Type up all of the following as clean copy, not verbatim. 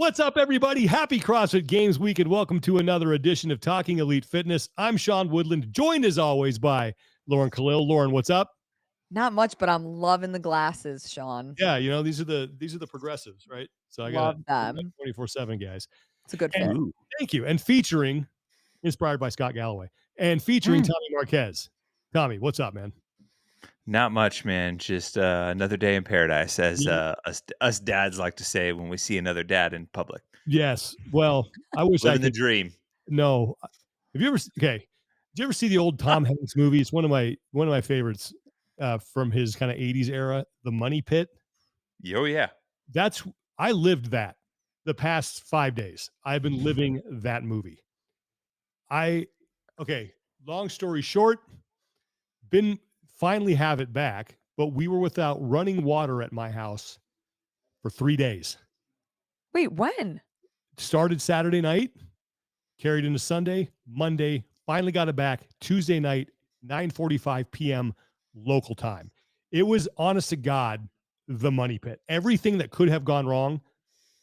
What's up, everybody? Happy CrossFit Games Week, and welcome to another edition of Talking Elite Fitness. I'm Sean Woodland, joined as always by Lauren Khalil. Lauren, what's up? Not much, but I'm loving the glasses, Sean. Yeah, these are the progressives, right? So I got Love them. 24/7 guys. It's a good And fit. Ooh. thank you. And featuring, inspired by Scott Galloway, and featuring Mm. Tommy Marquez. Tommy, what's up, man? Not much, man. Just another day in paradise, as Yeah. us dads like to say when we see another dad in public. Yes. Well, I wish I Living the could. dream. No. Have you ever? Okay. Did you ever see the old Tom Hanks movie? It's one of my favorites from his kind of 80s era, The Money Pit. Oh yeah. I lived that the past 5 days. I've been living that movie. Okay, long story short, been finally have it back, but we were without running water at my house for 3 days. Wait, when? Started Saturday night, carried into Sunday, Monday, finally got it back Tuesday night, 9:45 p.m. local time. It was, honest to God, the money pit. Everything that could have gone wrong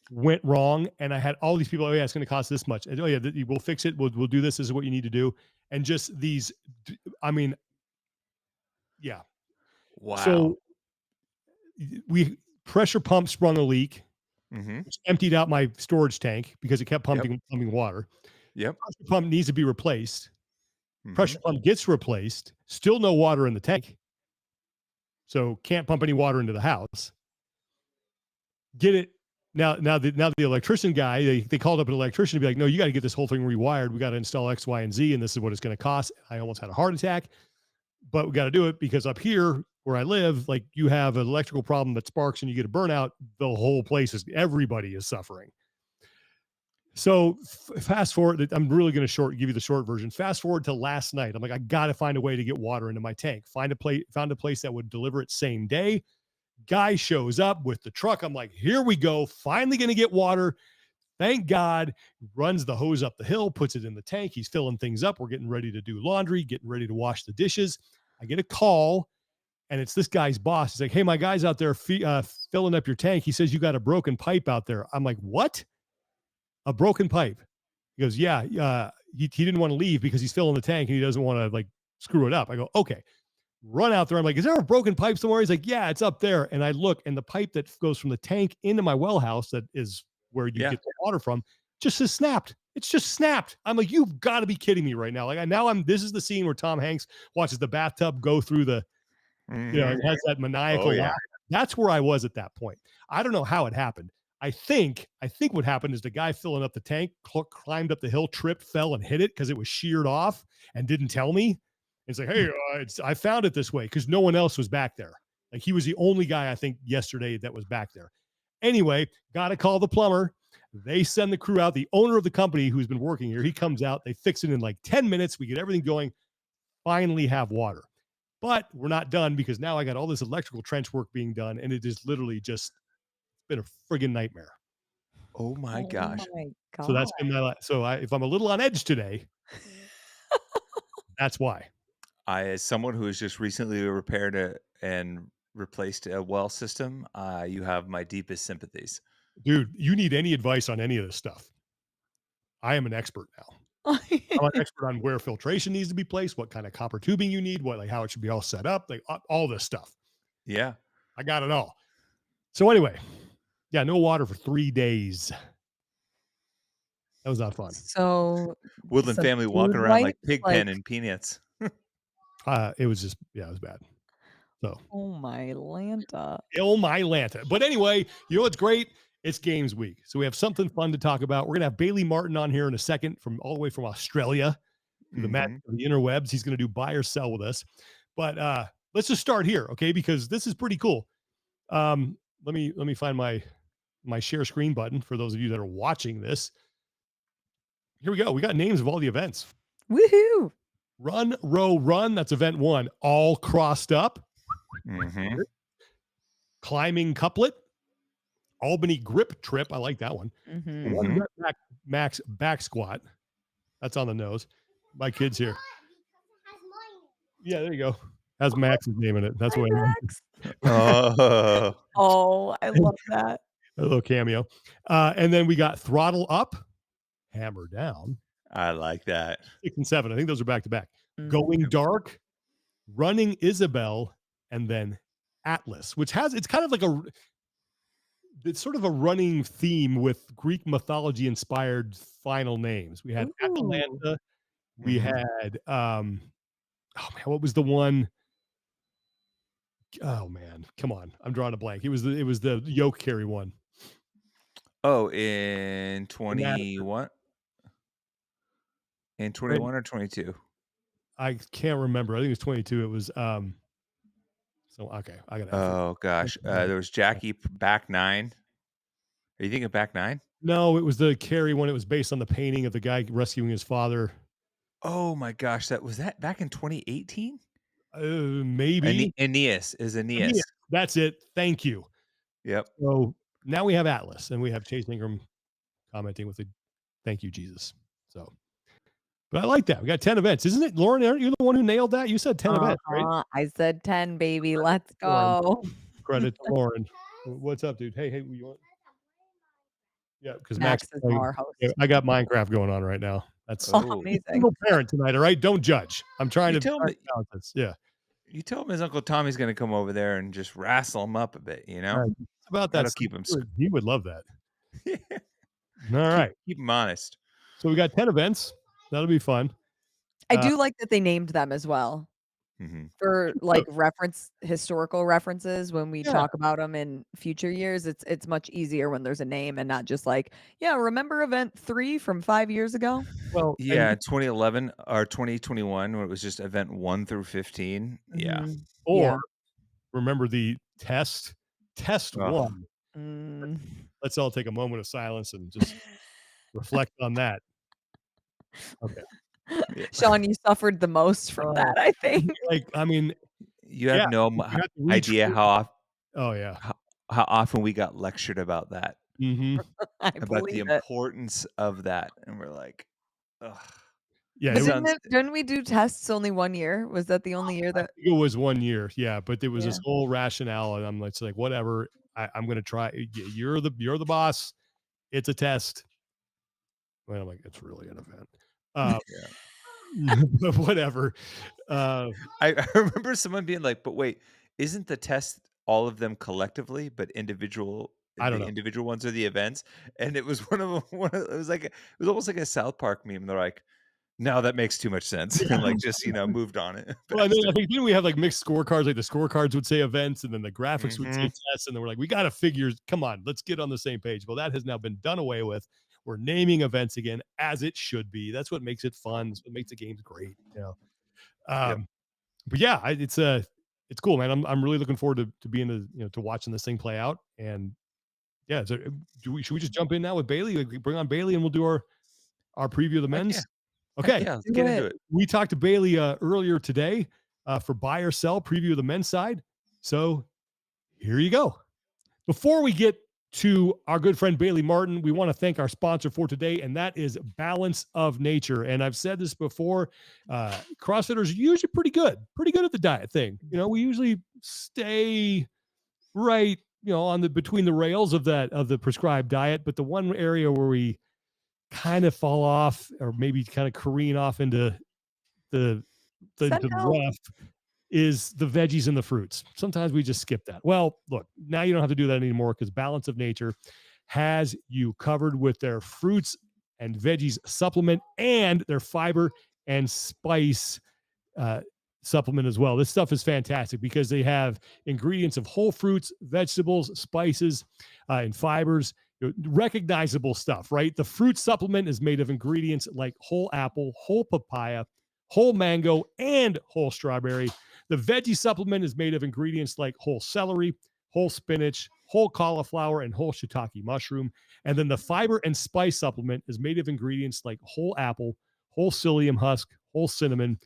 went wrong, and I had all these people. Oh yeah, it's going to cost this much. And, oh yeah, we'll fix it. We'll do this. This is what you need to do. And just these, I mean, yeah. Wow. So we pressure pump sprung a leak, which emptied out my storage tank because it kept pumping water. Yep. Pressure pump needs to be replaced. Pressure pump gets replaced. Still no water in the tank, so can't pump any water into the house. Get it. Now the electrician guy, they called up an electrician to be like, no, you got to get this whole thing rewired. We got to install X, Y, and Z, and this is what it's going to cost. I almost had a heart attack, but we got to do it because up here where I live, like you have an electrical problem that sparks and you get a burnout, the whole place everybody is suffering. So fast forward, I'm really going to give you the short version. Fast forward to last night. I'm like, I got to find a way to get water into my tank. Found a place that would deliver it same day. Guy shows up with the truck. I'm like, here we go. Finally going to get water. Thank God. Runs the hose up the hill, puts it in the tank. He's filling things up. We're getting ready to do laundry, getting ready to wash the dishes. I get a call, and it's this guy's boss. He's like, hey, my guy's out there filling up your tank. He says you got a broken pipe out there. I'm like, what? A broken pipe? He goes, yeah. He didn't want to leave because he's filling the tank and he doesn't want to like screw it up. I go, okay. Run out there. I'm like, is there a broken pipe somewhere? He's like, yeah, it's up there. And I look, and the pipe that goes from the tank into my well house, that is where you get the water from, just is snapped. It's just snapped. I'm like, you've got to be kidding me right now. Like this is the scene where Tom Hanks watches the bathtub go through the, it has that maniacal laugh. That's where I was at that point. I don't know how it happened. I think what happened is the guy filling up the tank climbed up the hill, tripped, fell, and hit it because it was sheared off and didn't tell me. It's like, hey, I found it this way because no one else was back there. Like he was the only guy I think yesterday that was back there. Anyway, got to call the plumber. They send the crew out. The owner of the company who's been working here, he comes out. They fix it in like 10 minutes. We get everything going. Finally have water. But we're not done because now I got all this electrical trench work being done, and it is literally just been a friggin' nightmare. Oh my gosh. My God. So that's been my life. So if I'm a little on edge today, that's why. As someone who has just recently repaired and replaced a well system, you have my deepest sympathies. Dude, you need any advice on any of this stuff? I am an expert now. I'm an expert on where filtration needs to be placed, what kind of copper tubing you need, how it should be all set up, like all this stuff. Yeah. I got it all. So anyway, yeah, no water for 3 days. That was not fun. So Woodland family walking around like Pigpen and Peanuts. It was just, it was bad. So. Oh my Lanta. Oh my Lanta. But anyway, you know what's great? It's Games Week. So we have something fun to talk about. We're going to have Bayley Martin on here in a second from all the way from Australia, the magic of the interwebs. He's going to do buy or sell with us. But let's just start here, okay? Because this is pretty cool. Let me find my share screen button for those of you that are watching this. Here we go. We got names of all the events. Woohoo! Run, row, run. That's event 1. All crossed up. Climbing couplet. Albany grip trip. I like that one. 1 rep max back squat. That's on the nose. My kid's here. Yeah, there you go. Has Max's name in it. That's what Max. Oh, I love that. A little cameo. And then we got Throttle Up, Hammer Down, I like that. 6 and 7. I think those are back to back. Mm. Going Dark, Running Isabel, and then Atlas, which it's kind of like it's sort of a running theme with Greek mythology inspired final names. We had Ooh. Atalanta. We Mhm. had oh man, what was the one? Oh man, come on. I'm drawing a blank. It was the yoke carry one. Oh, in Inadequate. 21? In 21 or 22? I can't remember. I think it was 22. It was so okay. I gotta Oh gosh. There was Jackie back 9. Are you thinking back 9? No, it was the carry one. It was based on the painting of the guy rescuing his father. Oh my gosh, that was that back in 2018? Maybe. Aeneas is Aeneas. That's it. Thank you. Yep. So now we have Atlas, and we have Chase Ingram commenting with a thank you, Jesus. So, but I like that. We got 10 events, isn't it, Lauren? Aren't you the one who nailed that? You said 10 events, right? I said 10, baby. Let's Lauren. go. Credit to Lauren. What's up, dude? Hey, you want? Yeah, because Max Max, is our host. yeah, I got Minecraft going on right now. That's Oh. Amazing. single parent tonight. All right, don't judge. I'm trying You to tell me balance this. Yeah, you tell him his Uncle Tommy's gonna come over there and just wrestle him up a bit, you know? it's about that. That'll keep him He would love that. All keep right, keep him honest. so we got 10 events. That'll be fun. I do like that they named them as well Mhm. for historical references when we Yeah. talk about them in future years. It's much easier when there's a name and not just like, yeah, remember event 3 from 5 years ago? Well, Yeah, 2011 or 2021 when it was just event 1 through 15. Yeah. Mhm. or Yeah. remember the test Ugh. 1. Mm. Let's all take a moment of silence and just reflect on that. Okay. Yeah. Sean, you suffered the most from that, I think. Like, I mean, You have yeah, no you have to reach idea for- Oh yeah. how often we got lectured about that, Mm-hmm. I about the believe it. importance of that, and we're like, ugh. Yeah, But it was, didn't we do tests only 1 year? Was that the only year that it was 1 year. Yeah, but there was Yeah. this whole rationale, and I'm like, whatever. I'm gonna try. You're the boss. It's a test. Well, I'm like, it's really an event. But whatever. I remember someone being like, "But wait, isn't the test all of them collectively, but I don't the know. individual ones are the events?" And it was one of them. It was almost like a South Park meme. They're like, "No, that makes too much sense," and like just moved on it. Well, I faster. think didn't we have like mixed scorecards? Like the scorecards would say events, and then the graphics would say Mhm. tests, and then we're like, we got to figure. Come on, let's get on the same page. Well, that has now been done away with. We're naming events again as it should be. That's what makes it fun. That's what makes the games great. Yep. But yeah, it's cool, man. I'm really looking forward to being to watching this thing play out. And yeah, so should we just jump in now with Bayley? Like, bring on Bayley, and we'll do our preview of the Heck men's. yeah. Okay. Yeah, let's Do get it. into it. We talked to Bayley earlier today for buy or sell preview of the men's side. So here you go. Before we get to our good friend Bayley Martin, we want to thank our sponsor for today, and that is Balance of Nature. And I've said this before, CrossFitters are usually pretty good at the diet thing. We usually stay right, on the between the rails of the prescribed diet. But the one area where we kind of fall off, or maybe kind of careen off into the Send the help. rough, is the veggies and the fruits. Sometimes we just skip that. Well, look, now you don't have to do that anymore because Balance of Nature has you covered with their fruits and veggies supplement and their fiber and spice uh, supplement as well. This stuff is fantastic because they have ingredients of whole fruits, vegetables, spices, and fibers. Recognizable stuff, right? The fruit supplement is made of ingredients like whole apple, whole papaya, whole mango, and whole strawberry. The veggie supplement is made of ingredients like whole celery, whole spinach, whole cauliflower, and whole shiitake mushroom. And then the fiber and spice supplement is made of ingredients like whole apple, whole psyllium husk, whole cinnamon,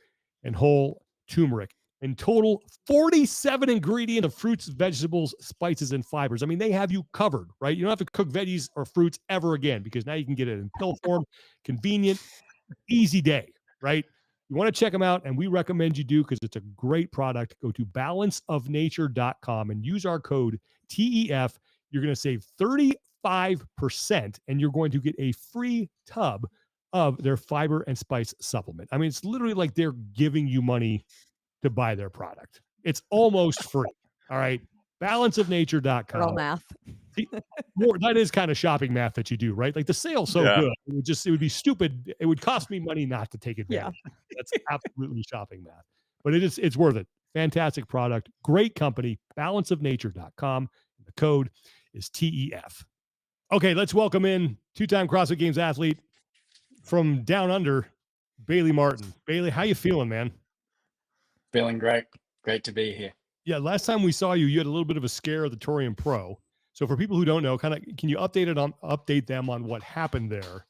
and whole turmeric. In total, 47 ingredients of fruits, vegetables, spices, and fibers. I mean, they have you covered, right? You don't have to cook veggies or fruits ever again because now you can get it in pill form, convenient, easy day, right? You want to check them out, and we recommend you do because it's a great product. Go to balanceofnature.com and use our code TEF. you're going to save 35%, and you're going to get a free tub of their fiber and spice supplement. I mean, it's literally like they're giving you money to buy their product. It's almost free. All right. Balanceofnature.com. math. More, that is kind of shopping math that you do, right? Like the sale's so good. It would be stupid. It would cost me money not to take advantage. Yeah. That's absolutely shopping math. But it's worth it. Fantastic product. Great company. Balanceofnature.com. The code is TEF. Okay, let's welcome in two-time CrossFit Games athlete from down under, Bayley Martin. Bayley, how you feeling, man? Feeling great. Great to be here. Yeah, last time we saw you, you had a little bit of a scare at the Torium Pro. So for people who don't know, kind of, can you update them on what happened there,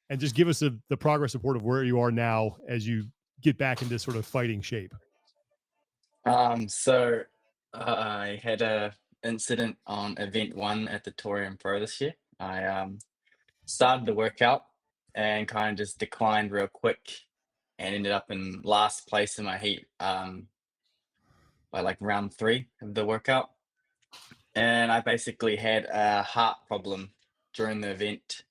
and just give us the progress report of where you are now as you get back into sort of fighting shape? So I had a incident on event 1 at the Torium Pro this year. I started the workout and kind of just declined real quick and ended up in last place in my heat by like round 3 of the workout. And I basically had a heart problem during the event,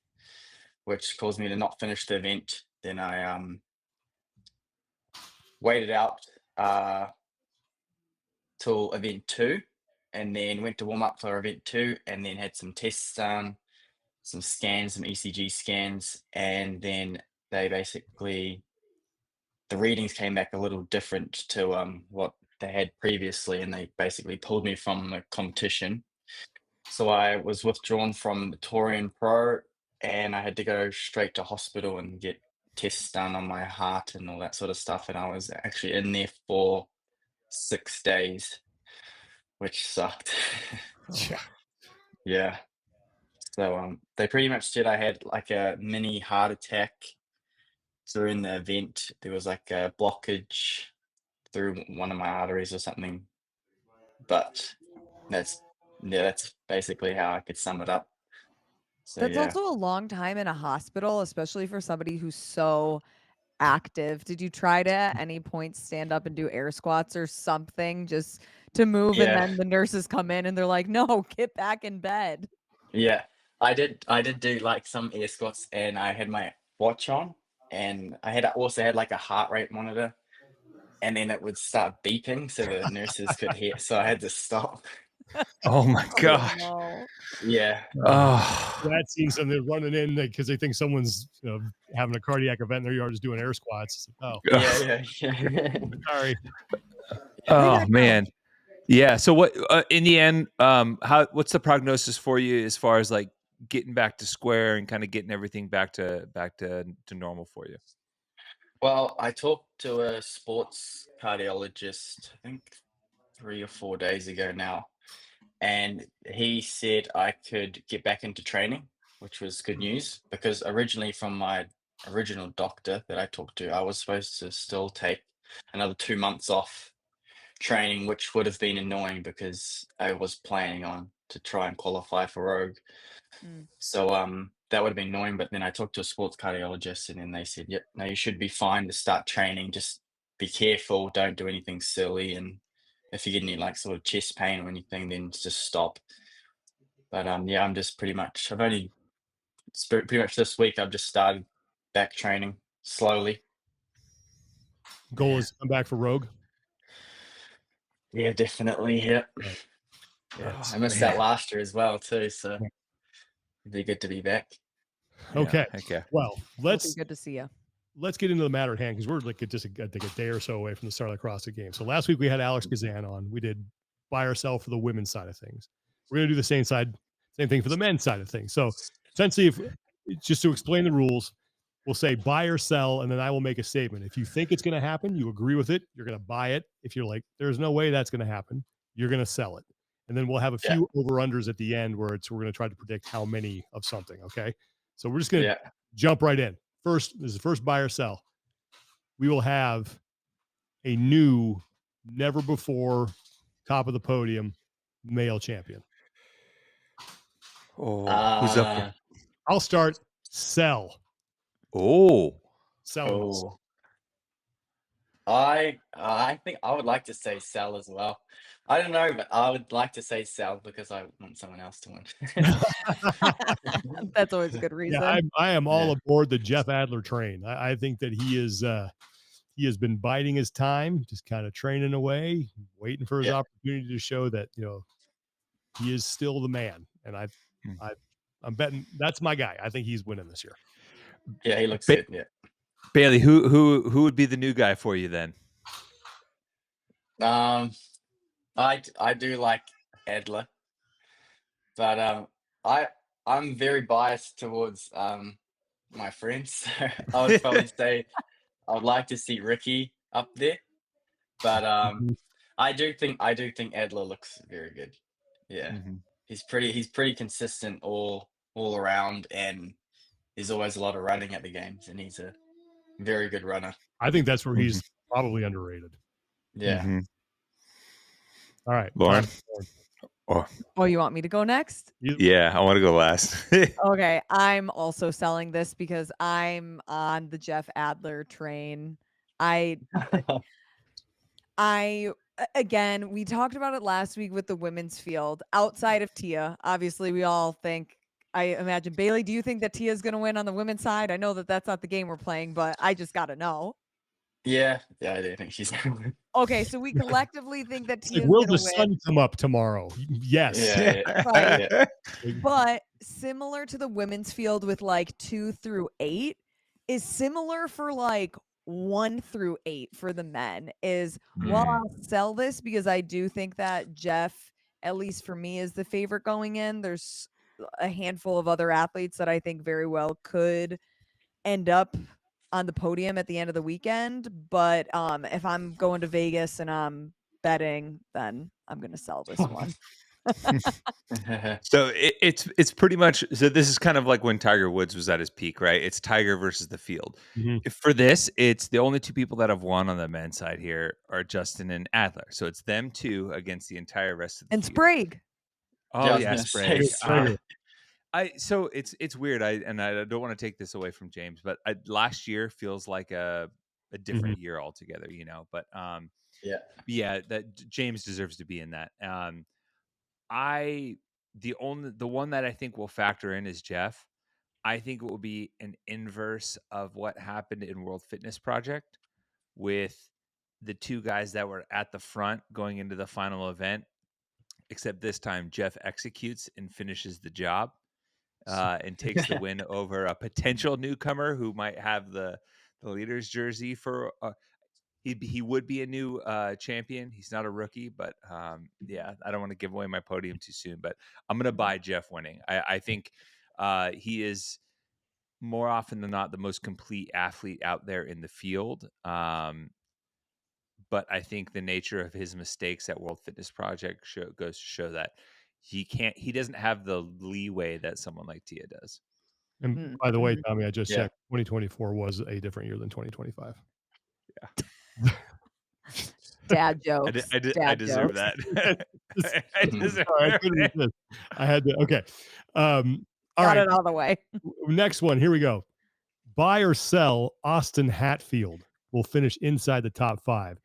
which caused me to not finish the event. Then I waited out till event 2, and then went to warm up for event 2, and then had some tests done, some scans, some ECG scans, and then they basically, the readings came back a little different to what they had previously, and they basically pulled me from the competition. So I was withdrawn from the Torium Pro, and I had to go straight to hospital and get tests done on my heart and all that sort of stuff. And I was actually in there for 6 days, which sucked. Yeah. Yeah. So they pretty much said I had like a mini heart attack during the event. There was like a blockage through one of my arteries or something. But that's basically how I could sum it up. So That's yeah. also a long time in a hospital, especially for somebody who's so active. Did you try to at any point stand up and do air squats or something just to move? And Yeah. then the nurses come in and they're like, no, get back in bed. Yeah. I did do like some air squats, and I had my watch on, and I also had like a heart rate monitor, and then it would start beeping so the nurses could hear. So I had to stop. Oh my gosh. No. Yeah. Oh, That scene, so they're running in because they think someone's having a cardiac event in their yard, is doing air squats. Oh, Yeah. sorry. oh man. Yeah. So what in the end, what's the prognosis for you as far as like getting back to square and kind of getting everything back to normal for you? Well, I talked to a sports cardiologist, I think 3 or 4 days ago now, and he said I could get back into training, which was good news, because originally from my original doctor that I talked to, I was supposed to still take another 2 months off training, which would have been annoying because I was planning on to try and qualify for Rogue. So that would have been annoying, but then I talked to a sports cardiologist, and then they said, yep, no, you should be fine to start training. Just be careful, don't do anything silly, and if you get any like sort of chest pain or anything, then just stop. But yeah, I'm just pretty much this week I've just started back training slowly. Goal is to come back for Rogue. Yeah, definitely. Yeah. Yeah, I missed that last year as well too, so it'd be good to be back. Okay. Yeah. Well, Let's good to see you. Let's get into the matter at hand, because we're like just I think a day or so away from the start of the CrossFit Games. So last week we had Alex Kazan on. We did buy or sell for the women's side of things. We're going to do the same thing for the men's side of things. So essentially, if just to explain the rules, we'll say buy or sell, and then I will make a statement. If you think it's going to happen, you agree with it, you're going to buy it. If you're like, there's no way that's going to happen, you're going to sell it. And then we'll have a few over-unders at the end where we're going to try to predict how many of something, okay? So we're just going to jump right in. This is the first buy or sell. We will have a new, never before, top of the podium male champion. Oh, who's up there? I'll start. Sell. Oh. Sell. I think I would like to say Sal as well. I don't know, but I would like to say Sal because I want someone else to win. That's always a good Yeah, reason. I am all Yeah. aboard the Jeff Adler train. I think that he has been biding his time, just kind of training away, waiting for his Yeah. opportunity to show that he is still the man. And Hmm. I'm betting that's my guy. I think he's winning this year. Yeah, he looks good. Yeah. Bailey, who would be the new guy for you then? I do like Adler, but I'm very biased towards my friends. So I would probably say I would like to see Ricky up there, but Mhm. I do think Adler looks very good. Yeah, Mhm. he's pretty consistent all around, and there's always a lot of running at the games, and he's a very good runner. I think that's where Mhm. he's probably underrated. Yeah. Mhm. All right, Lauren? time. Oh, you want me to go next? Yeah, I want to go last. Okay, I'm also selling this because I'm on the Jeff Adler train. Again, we talked about it last week with the women's field. Outside of Tia, obviously, we all think. I imagine Bailey. Do you think that Tia's going to win on the women's side? I know that that's not the game we're playing, but I just got to know. Yeah, I do think she's gonna win. Okay, so we collectively think that It's like, Tia's will going the to win. sun come up tomorrow? Yes. Yeah, Right. yeah. But similar to the women's field with like 2 through 8 is similar for like 1 through 8 for the men is while Mm. I'll sell this because I do think that Jeff, at least for me, is the favorite going in. There's a handful of other athletes that I think very well could end up on the podium at the end of the weekend. But if I'm going to Vegas and I'm betting, then I'm gonna sell this one. So it's pretty much, so this is kind of like when Tiger Woods was at his peak, right? It's Tiger versus the field. Mhm. For this, it's the only two people that have won on the men's side here are Justin and Adler. So it's them two against the entire rest of the And field. Sprague. Oh Yeah, I was yeah, gonna say Sprague. Sprague. So it's weird. I don't want to take this away from James, but last year feels like a different year altogether, But Yeah. yeah, that James deserves to be in that. The one that I think will factor in is Jeff. I think it will be an inverse of what happened in World Fitness Project with the two guys that were at the front going into the final event, except this time Jeff executes and finishes the job and takes the win over a potential newcomer who might have the leader's jersey for he would be a new champion. He's not a rookie, but yeah, I don't want to give away my podium too soon, but I'm going to buy Jeff winning. I think he is more often than not the most complete athlete out there in the field. But I think the nature of his mistakes at World Fitness Project goes to show that he doesn't have the leeway that someone like Tia does. And by the way, Mhm. Tommy, I just Yeah. checked. 2024 was a different year than 2025. Dad jokes. I Dad deserve jokes. that. I deserve Sorry, I couldn't it. resist. I had to. Okay. All Got right. it all the way. Next one. Here we go. Buy or sell Austin Hatfield will finish inside the top 5.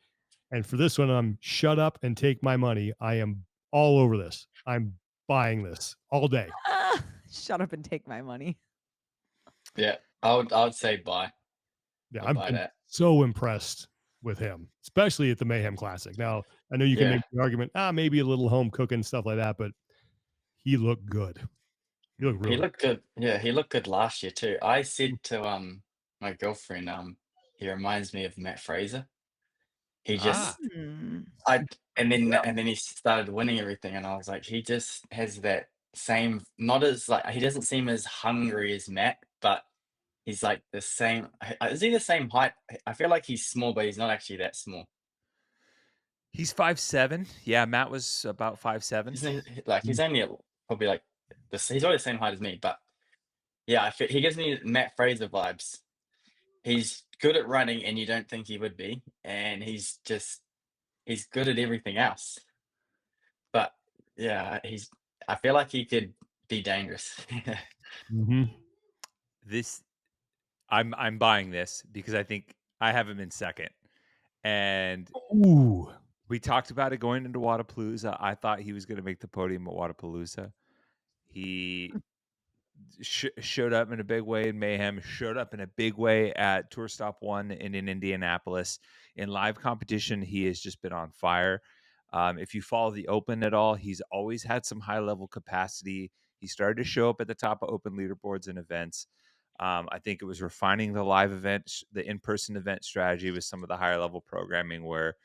And for this one, I'm shut up and take my money. I am all over this. I'm buying this all day. Shut up and take my money. Yeah, I would say buy. Yeah, I'll I'm buy that. so impressed with him, especially at the Mayhem Classic. Now, I know you can Yeah. make the argument, maybe a little home cooking stuff like that, but he looked good. He looked He really looked good. Yeah, he looked good last year too. I said to my girlfriend, he reminds me of Matt Fraser. He Ah, just Hmm. and then he started winning everything, and I was like, he just has that same, not as like, he doesn't seem as hungry as Matt, but he's like the same. Is he the same height? I feel like he's small, but he's not actually that small. he's 5'7". Yeah, Matt was about 5'7". He's only probably like this. He's already the same height as me, but yeah, he gives me Matt Fraser vibes. He's good at running, and you don't think he would be, and he's good at everything else. But yeah, I feel like he could be dangerous. Mhm. I'm buying this because I think I have him in second. And Ooh. we talked about it going into Wadapalooza. I thought he was going to make the podium at Wadapalooza. He showed up in a big way in Mayhem, showed up in a big way at Tour Stop 1 in Indianapolis. In live competition, he has just been on fire. If you follow the Open at all, he's always had some high-level capacity. He started to show up at the top of Open leaderboards and events. I think it was refining the live event, the in-person event strategy with some of the higher-level programming where,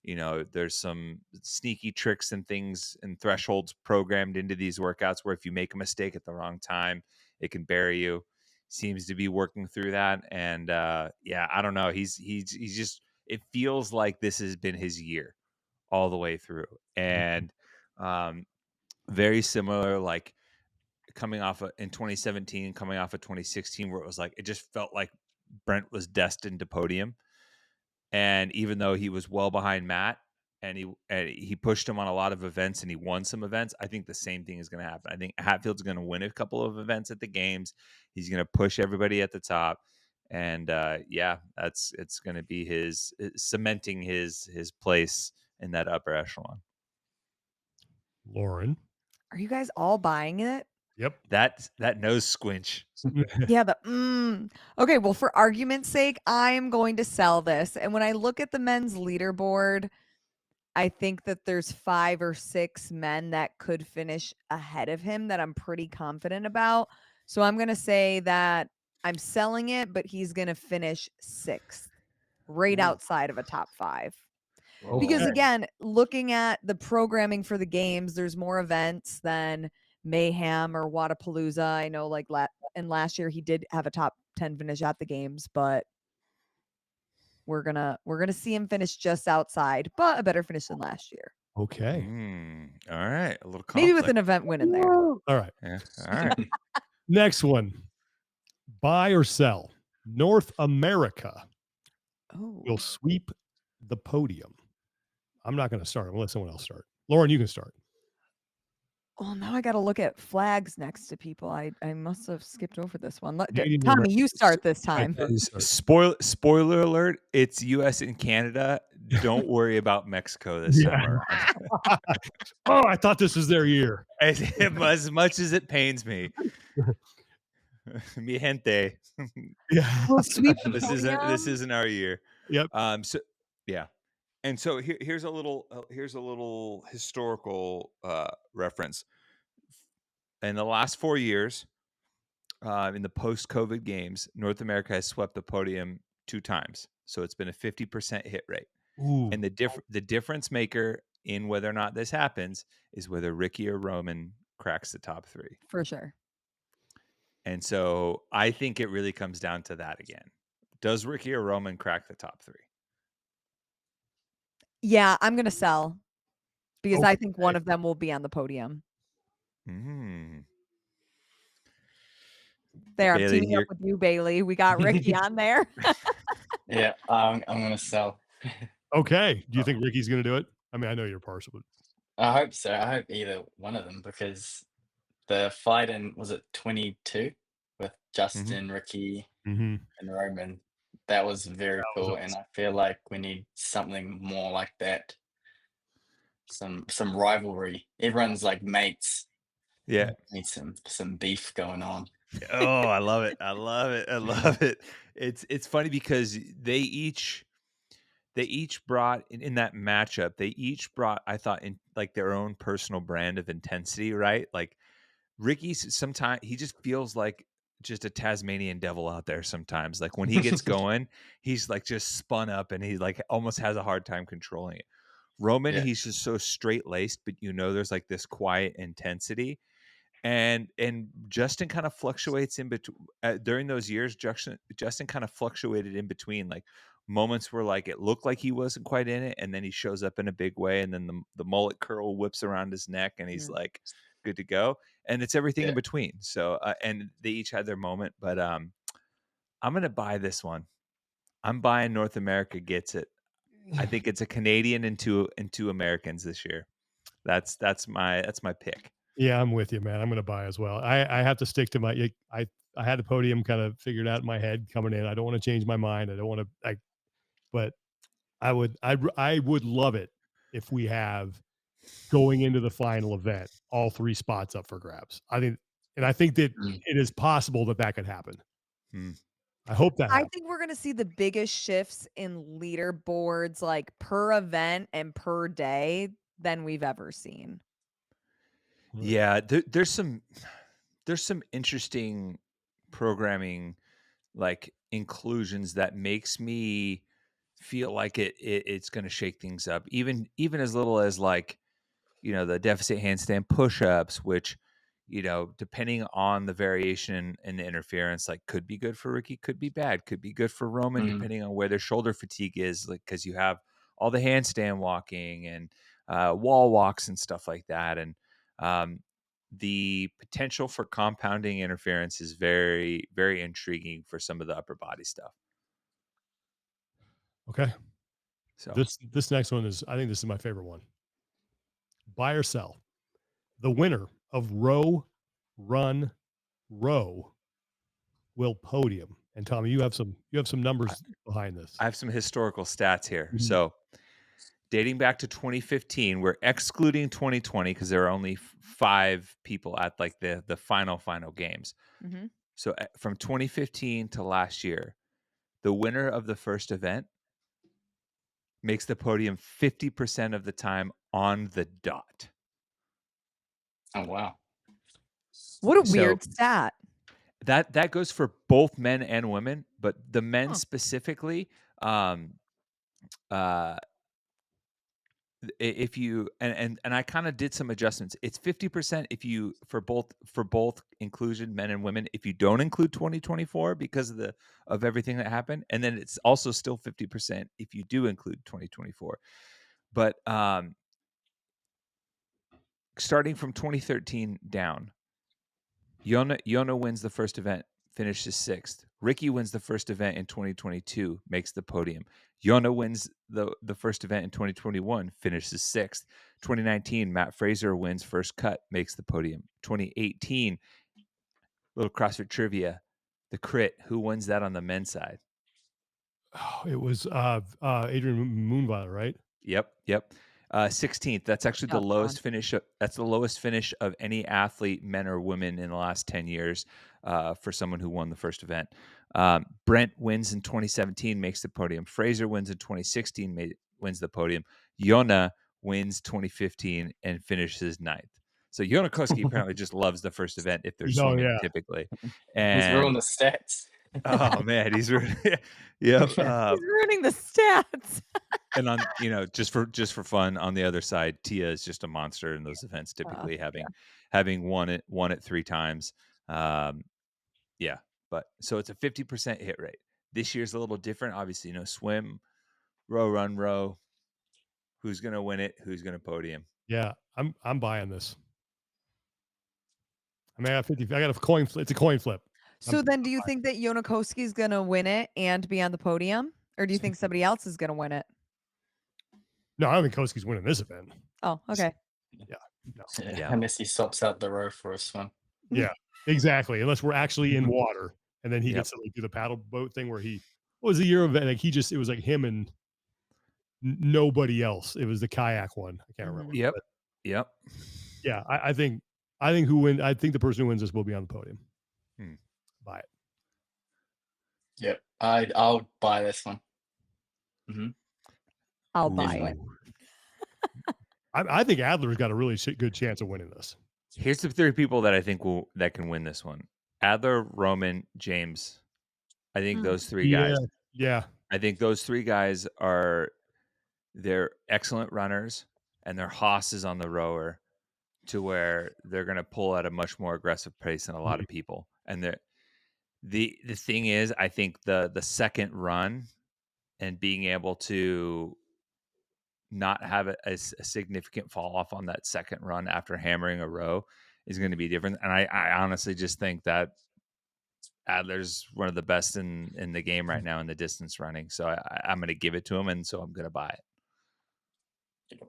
there's some sneaky tricks and things and thresholds programmed into these workouts where if you make a mistake at the wrong time, it can bury you. Seems to be working through that. And I don't know. He's just, it feels like this has been his year all the way through. And very similar, like coming off in 2017, coming off of 2016, where it was like, it just felt like Brent was destined to podium. And even though he was well behind Matt and he pushed him on a lot of events and he won some events, I think the same thing is going to happen. I think Hatfield's going to win a couple of events at the games. He's going to push everybody at the top. And it's going to be his cementing his place in that upper echelon. Lauren. Are you guys all buying it? Yep. That nose squinch. Yeah. Okay. Well, for argument's sake, I am going to sell this. And when I look at the men's leaderboard, I think that there's 5 or 6 men that could finish ahead of him that I'm pretty confident about. So I'm going to say that I'm selling it, but he's going to finish 6th, right outside of a top 5. Because again, looking at the programming for the games, there's more events than Mayhem or Wadapalooza. I know like last year he did have a top 10 finish at the games, but we're gonna see him finish just outside, but a better finish than last year. Okay. All right. A little conflict. Maybe with an event win in there. All right. Yeah. All right. Next one. Buy or sell. North America will sweep the podium. I'm not going to start. I'm going to let someone else start. Lauren, you can start. Well, now I got to look at flags next to people. I must have skipped over this one. Canadian Tommy, American. you start this time. Spoiler alert, it's US and Canada. Don't worry about Mexico this time around. Oh, I thought this was their year. As much as it pains me. Mi gente. Yeah. We'll sweep the This podium. isn't our year. Yep. So yeah. And so here's a little historical reference. In the last 4 years, in the post-COVID games, North America has swept the podium 2 times. So it's been a 50% hit rate. Ooh. And the difference maker in whether or not this happens is whether Ricky or Roman cracks the top 3. For sure. And so I think it really comes down to that again. Does Ricky or Roman crack the top 3? Yeah, I'm going to sell because I think one of them will be on the podium. There, Bayley, I'm teaming up with you, Bailey. We got Ricky on there. Yeah, I'm going to sell. Okay. Do you think Ricky's going to do it? I mean, I know you're partial, but I hope so. I hope either one of them, because the fight in, was it 22 with Justin, Ricky, and Roman? That was very cool, and I feel like we need something more like that. Some rivalry. Everyone's like mates. Yeah. Need some beef going on. Oh, I love it. I love it. It's funny because they each brought in that matchup, they each brought, I thought, in like their own personal brand of intensity, right? Like Ricky's sometimes he just feels like just a Tasmanian devil out there sometimes. Like when he gets going, he's like just spun up and he like almost has a hard time controlling it. Roman, he's just so straight laced, but there's like this quiet intensity. And Justin kind of fluctuates in between during those years. Justin kind of fluctuated in between, like moments where like it looked like he wasn't quite in it, and then he shows up in a big way, and then the mullet curl whips around his neck, and he's like good to go. And it's everything in between. So and they each had their moment, but I'm gonna buy this one. I'm buying North America gets it. I think it's a Canadian and two Americans this year. That's my pick. yeah, I'm with you, man. I'm going to buy as well. I have to stick to my. I had the podium kind of figured out in my head coming in. I don't want to change my mind. I don't want to. But I would love it if we have going into the final event, all 3 spots up for grabs. I think that it is possible that could happen. I hope that I happens. think we're going to see the biggest shifts in leaderboards like per event and per day than we've ever seen. Yeah, there's some interesting programming, like inclusions, that makes me feel like it's going to shake things up. Even as little as, like, the deficit handstand push-ups, which, depending on the variation and the interference, like, could be good for Ricky, could be bad, could be good for Roman, depending on where their shoulder fatigue is, like, because you have all the handstand walking and wall walks and stuff like that. And the potential for compounding interference is very, very intriguing for some of the upper body stuff. Okay. So this next one is, I think this is my favorite one. Buy or sell. The winner of row, run, row will podium. And Tommy, you have some numbers behind this. I have some historical stats here. So dating back to 2015, we're excluding 2020 because there are only 5 people at, like, the final games. So from 2015 to last year, the winner of the first event makes the podium 50% of the time on the dot. Oh, wow. What a weird stat. That goes for both men and women, but the men specifically, if you and I kind of did some adjustments. It's 50% if you for both inclusion, men and women, if you don't include 2024 because of everything that happened, and then it's also still 50% if you do include 2024. But starting from 2013 down, Yona wins the first event, finishes 6th. Ricky wins the first event in 2022, makes the podium. Yona wins the first event in 2021, finishes 6th. 2019, Matt Fraser wins first cut, makes the podium. 2018, little CrossFit trivia, the crit, who wins that on the men's side? Oh, it was Adrian Moonville, right? Yep. 16th. That's actually the lowest finish. That's the lowest finish of any athlete, men or women, in the last 10 years for someone who won the first event. Brent wins in 2017, makes the podium. Fraser wins in 2016, wins the podium. Yona wins 2015 and finishes 9th. So Yona Koski apparently just loves the first event if they're swimming typically. And he's ruined the stats. Oh man, he's ruining. Yep. He's ruining the stats. And on, just for fun, on the other side, Tia is just a monster in those events, typically having won it 3 times. Yeah, but so it's a 50% hit rate. This year's a little different, obviously. Swim, row, run, row. Who's gonna win it? Who's gonna podium? Yeah, I'm buying this. I mean, I got a coin flip. It's a coin flip. So then, do you think that Yonakoski is going to win it and be on the podium, or do you think somebody else is going to win it? No, I don't think Koski's winning this event. Oh, okay. Yeah. No. Yeah. Unless he stops out the row for a swim. Yeah, exactly. Unless we're actually in water, and then he gets to do the paddle boat thing where what was the year event? Like it was like him and nobody else. It was the kayak one. I can't remember. Yep. But Yep. yeah, I think I think the person who wins this will be on the podium. Buy it. Yep. I'll buy this one. I'll buy it. I think Adler's got a really good chance of winning this. Here's the 3 people that I think that can win this one: Adler, Roman, James. I think those 3 guys. Yeah. I think those 3 guys they're excellent runners, and they're hosses on the rower, to where they're going to pull at a much more aggressive pace than a lot of people. And the thing is, I think the second run and being able to not have a significant fall off on that second run after hammering a row is going to be different. And I honestly just think that Adler's one of the best in the game right now in the distance running. So I'm going to give it to him, and so I'm going to buy it.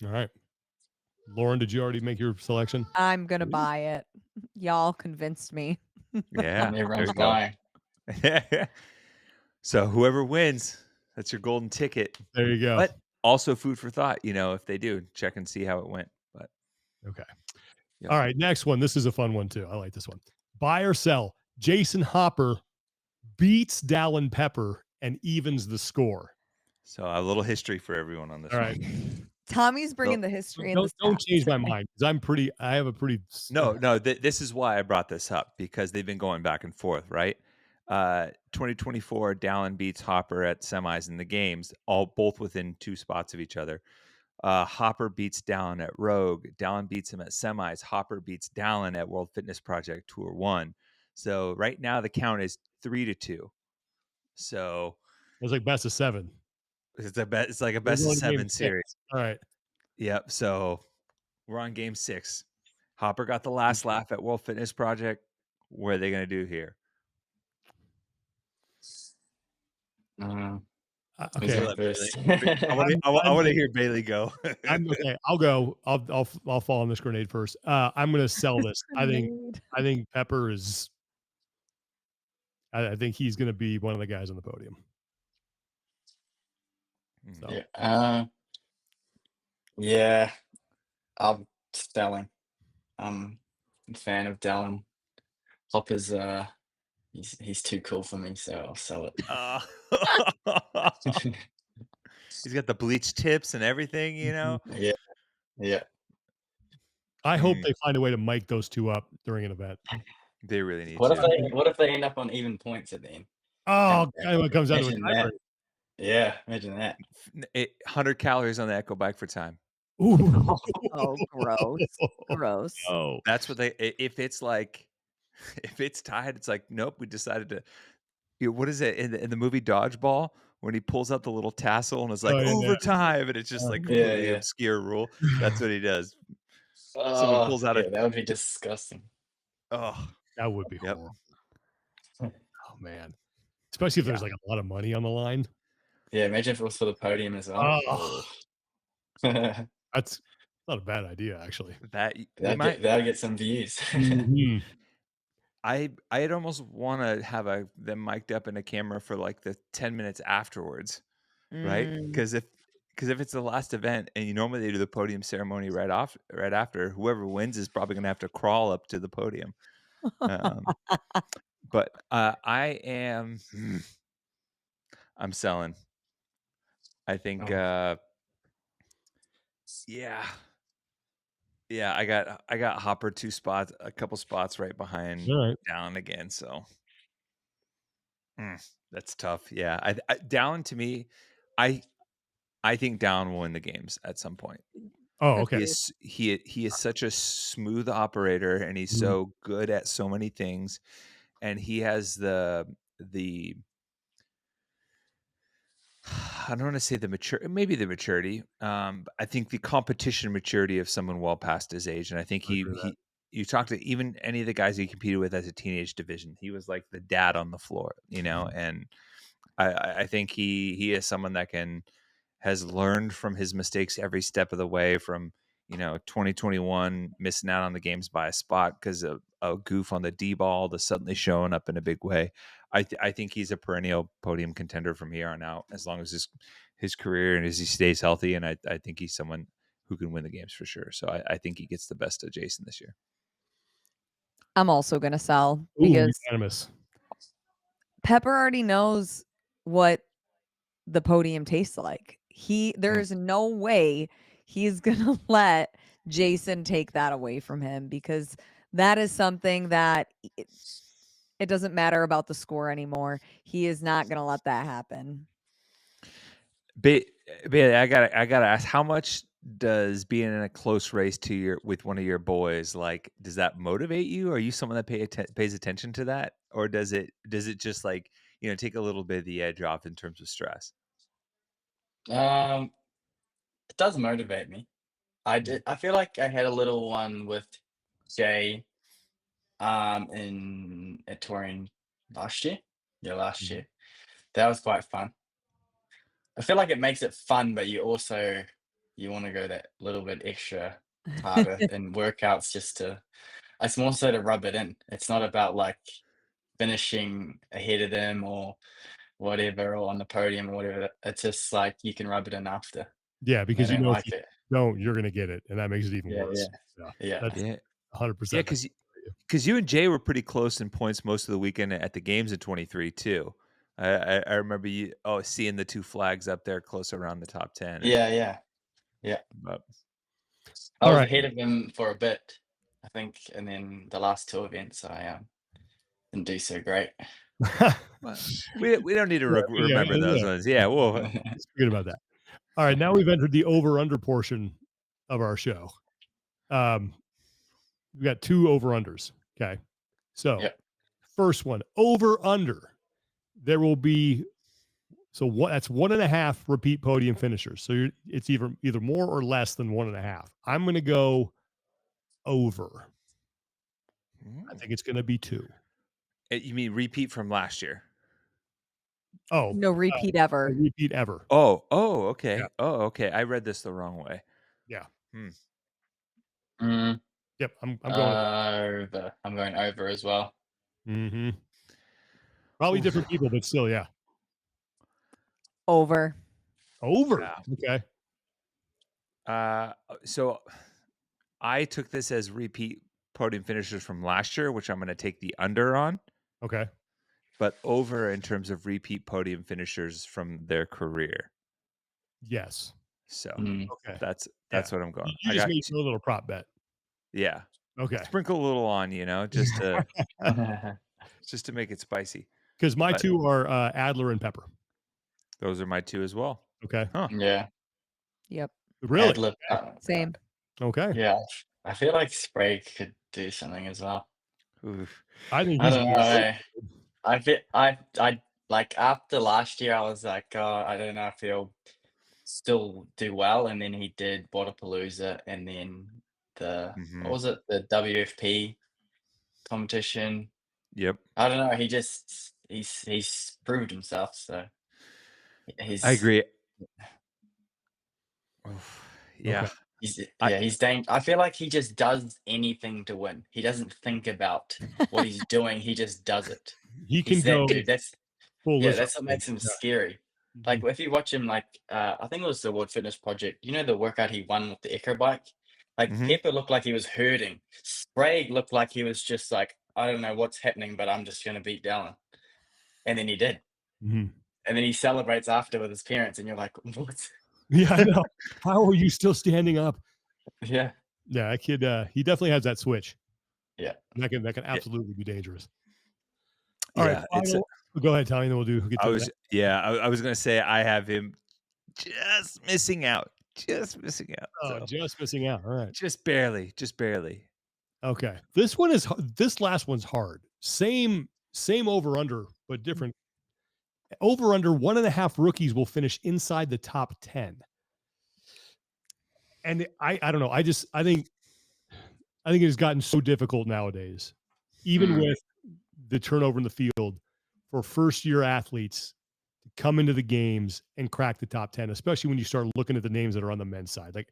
All right. Lauren, did you already make your selection? I'm going to buy it. Y'all convinced me. Yeah. Everyone's buying. So whoever wins, That's your golden ticket. There you go. But also food for thought, if they do, check and see how it went. But Okay. Yep. All right, next one. This is a fun one too. I like this one. Buy or sell. Jayson Hopper beats Dallin Pepper and evens the score. So a little history for everyone on this All one. right. Tommy's bringing the history and the Don't stats change my today. mind because I have a pretty No, this is why I brought this up, because they've been going back and forth, right? 2024, Dallin beats Hopper at semis in the games, both within 2 spots of each other. Hopper beats Dallin at Rogue. Dallin beats him at semis. Hopper beats Dallin at World Fitness Project Tour 1. So right now the count is 3-2. So it's like best of 7. it's like a best of 7 series. All right. Yep. So we're on game 6. Hopper got the last laugh at World Fitness Project. What are they going to do here? Okay. I want to hear Bayley go. I'm okay. I'll go. I'll fall on this grenade first. I'm going to sell this. I think Pepper is. I think he's going to be one of the guys on the podium. So. Yeah. I'm selling. I'm a fan of Dallin. Hopper's he's too cool for me, so I'll sell it. He's got the bleached tips and everything, Yeah. I hope they find a way to mic those two up during an event. They really need What to. What if they end up on even points at the end? Oh, it comes down to a tiebreaker. Yeah, imagine that. 100 calories on the echo bike for time. Ooh. Oh, gross. Oh, that's what if it's tied, it's like, nope, we decided to, what is it in the movie Dodgeball when he pulls out the little tassel and is like overtime, and it's just like completely obscure rule. That's what he does. Someone pulls out that would be disgusting. Oh, that would be horrible. Oh man, especially if there's like a lot of money on the line. Yeah, imagine if it was for the podium as well. That's not a bad idea, actually. That'll get some views. I'd almost want to have them mic'd up in a camera for like the 10 minutes afterwards, right? Because if it's the last event and normally they do the podium ceremony right after, whoever wins is probably going to have to crawl up to the podium. But I'm selling. I think yeah, I got Hopper 2 spots, a couple spots right behind Dallin again. So that's tough. Yeah, Dallin, to me, I think Dallin will win the games at some point. Oh, okay. He is such a smooth operator, and he's so good at so many things, and he has the I don't want to say the maturity. I think the competition maturity of someone well past his age, and I think you talk to even any of the guys he competed with as a teenage division, he was like the dad on the floor, and I think he is someone that has learned from his mistakes every step of the way, from 2021 missing out on the games by a spot because of a goof on the D ball to suddenly showing up in a big way. I think he's a perennial podium contender from here on out, as long as his career and as he stays healthy. And I think he's someone who can win the games for sure. So I think he gets the best of Jayson this year. I'm also going to sell because unanimous. Pepper already knows what the podium tastes like. There's no way he's going to let Jayson take that away from him, because that is something that it doesn't matter about the score anymore. He is not going to let that happen. Bailey, I gotta ask, how much does being in a close race with one of your boys, like, does that motivate you? Are you someone that pays attention to that, or does it just like take a little bit of the edge off in terms of stress? It does motivate me. I feel like I had a little one with Jay at touring last year. Yeah, last year. That was quite fun. I feel like it makes it fun, but you want to go that little bit extra harder in workouts it's more so to rub it in. It's not about like finishing ahead of them or whatever or on the podium or whatever. It's just like you can rub it in after. Yeah, I because don't if like you it. don't, you're gonna get it, and that makes it even Yeah, worse. Yeah, yeah. that's Yeah, 100%. yeah, because you and Jay were pretty close in points most of the weekend at the games in 23 too. I remember you seeing the two flags up there close around the top 10. Yeah. But I All was right. ahead of him for a bit, I think, and then the last two events I didn't do so great. well, we don't need to remember those ones. Yeah, well, Let's forget about that. All right, now we've entered the over/under portion of our show. We've got two over/unders. Okay, so Yep. first one, over/under. There will be that's 1.5 repeat podium finishers. So it's either more or less than 1.5. I'm going to go over. I think it's going to be 2. You mean repeat from last year? Oh, No repeat ever. repeat ever. Oh, okay. Yeah. Oh, okay. I read this the wrong way. Yeah. Mm, Yep. I'm going over. I'm going over as well. Mm-hmm. Probably different people, but still, yeah. Over. Over. Yeah. Okay. So I took this as repeat podium finishers from last year, which I'm going to take the under on. Okay. But over in terms of repeat podium finishers from their career. Yes. So okay. that's what I'm going. You just made a little prop bet. Yeah. Okay. Sprinkle a little on, just to make it spicy. Because my two are Adler and Pepper. Those are my two as well. Okay. Huh. Yeah. Yep. Really? Adler, Same. Okay. Yeah. I feel like Sprague could do something as well. Oof. I think I don't know. I like after last year, I was like, oh, I don't know if he'll still do well. And then he did Waterpalooza, and then what was it? The WFP competition. Yep. I don't know. He's proved himself. So I agree. Oof. Yeah. Okay. He's dang. I feel like he just does anything to win. He doesn't think about what he's doing. He just does it. He can go. Dude. That's what makes him scary. Mm-hmm. Like if you watch him, like I think it was the World Fitness Project. You know the workout he won with the Echo bike. Like Pepper looked like he was hurting. Sprague looked like he was just like, I don't know what's happening, but I'm just gonna beat Dallin. And then he did. Mm-hmm. And then he celebrates after with his parents, and you're like, what? Yeah, I know. How are you still standing up? Yeah. Yeah, that kid. He definitely has that switch. Yeah. That can absolutely be dangerous. All right. Go ahead, Tommy. Then we'll do. I was going to say I have him just missing out. Just missing out. Oh, just missing out. All right. Just barely. Okay. This last one's hard. Same over under, but different. Over under 1.5 rookies will finish inside the top 10. And I don't know. I think it has gotten so difficult nowadays, even with the turnover in the field, for first-year athletes to come into the games and crack the top 10, especially when you start looking at the names that are on the men's side. Like,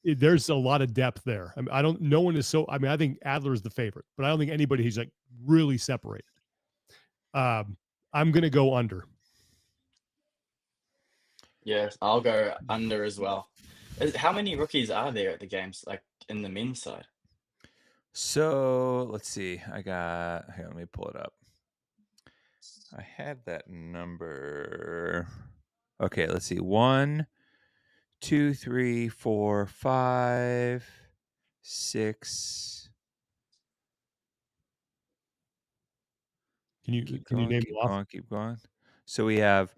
there's a lot of depth there. I mean, no one is so. I mean, I think Adler is the favorite, but I don't think anybody who's like really separated. I'm gonna go under. Yes, I'll go under as well. How many rookies are there at the games, like in the men's side? So let's see. Here, let me pull it up. I had that number. Okay, let's see. 1, 2, 3, 4, 5, 6. Can you name them off? Keep going. So we have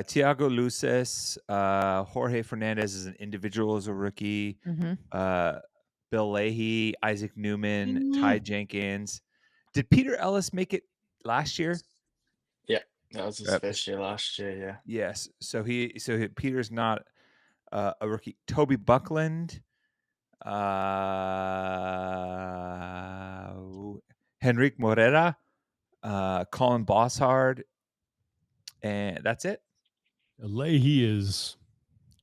Tiago Luces, Jorge Fernandez as an individual as a rookie, Bill Leahy, Isaac Newman, Ty Jenkins. Did Peter Ellis make it last year? Yeah, that was his first year last year. Yeah. Yes. So Peter's not a rookie. Toby Buckland, Henrique Morera, Colin Bossard, and that's it. Leahy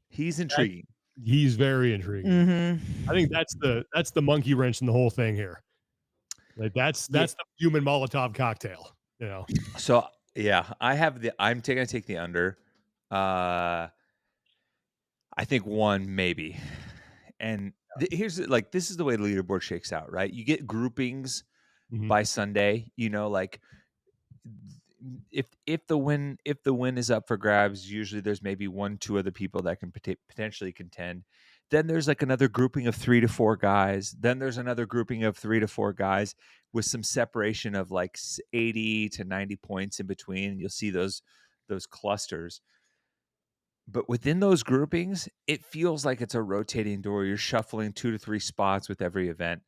he's intriguing. He's very intriguing. Mm-hmm. I think that's the monkey wrench in the whole thing here. Like that's the human Molotov cocktail. So Yeah, I'm gonna take the under. I think one maybe. And this is the way the leaderboard shakes out, right? You get groupings Mhm. by Sunday, like if the win is up for grabs, usually there's maybe 1, 2 other people that can potentially contend. Then there's like another grouping of 3 to 4 guys. Then there's another grouping of 3 to 4 guys with some separation of like 80 to 90 points in between. You'll see those clusters. But within those groupings, it feels like it's a rotating door. You're shuffling 2 to 3 spots with every event,